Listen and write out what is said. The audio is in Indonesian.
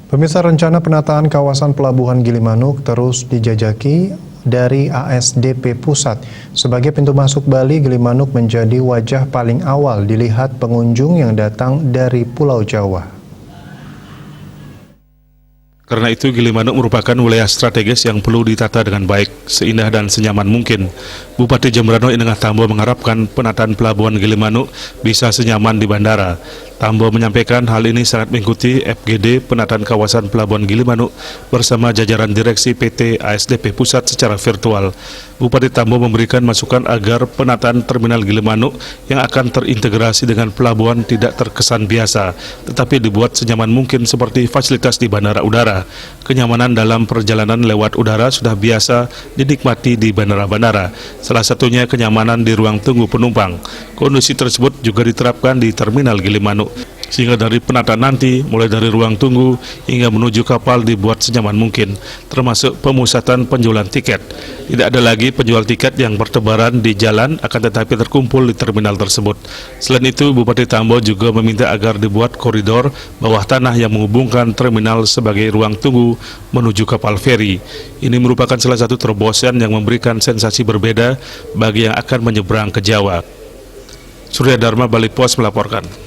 Pemirsa, rencana penataan kawasan Pelabuhan Gilimanuk terus dijajaki dari ASDP Pusat. Sebagai pintu masuk Bali, Gilimanuk menjadi wajah paling awal dilihat pengunjung yang datang dari Pulau Jawa. Karena itu, Gilimanuk merupakan wilayah strategis yang perlu ditata dengan baik, seindah dan senyaman mungkin. Bupati Jembrano Inengah Tambo mengharapkan penataan Pelabuhan Gilimanuk bisa senyaman di bandara. Tambo menyampaikan hal ini sangat mengikuti FGD penataan kawasan Pelabuhan Gilimanuk bersama jajaran direksi PT ASDP Pusat secara virtual. Bupati Tambo memberikan masukan agar penataan Terminal Gilimanuk yang akan terintegrasi dengan pelabuhan tidak terkesan biasa, tetapi dibuat senyaman mungkin seperti fasilitas di bandara udara. Kenyamanan dalam perjalanan lewat udara sudah biasa dinikmati di bandara-bandara, salah satunya kenyamanan di ruang tunggu penumpang. Kondisi tersebut juga diterapkan di Terminal Gilimanuk, sehingga dari penataan nanti, mulai dari ruang tunggu hingga menuju kapal dibuat senyaman mungkin, termasuk pemusatan penjualan tiket. Tidak ada lagi penjual tiket yang bertebaran di jalan, akan tetapi terkumpul di terminal tersebut. Selain itu, Bupati Tambo juga meminta agar dibuat koridor bawah tanah yang menghubungkan terminal sebagai ruang tunggu menuju kapal feri. Ini merupakan salah satu terobosan yang memberikan sensasi berbeda bagi yang akan menyeberang ke Jawa. Surya Dharma, Bali Pos melaporkan.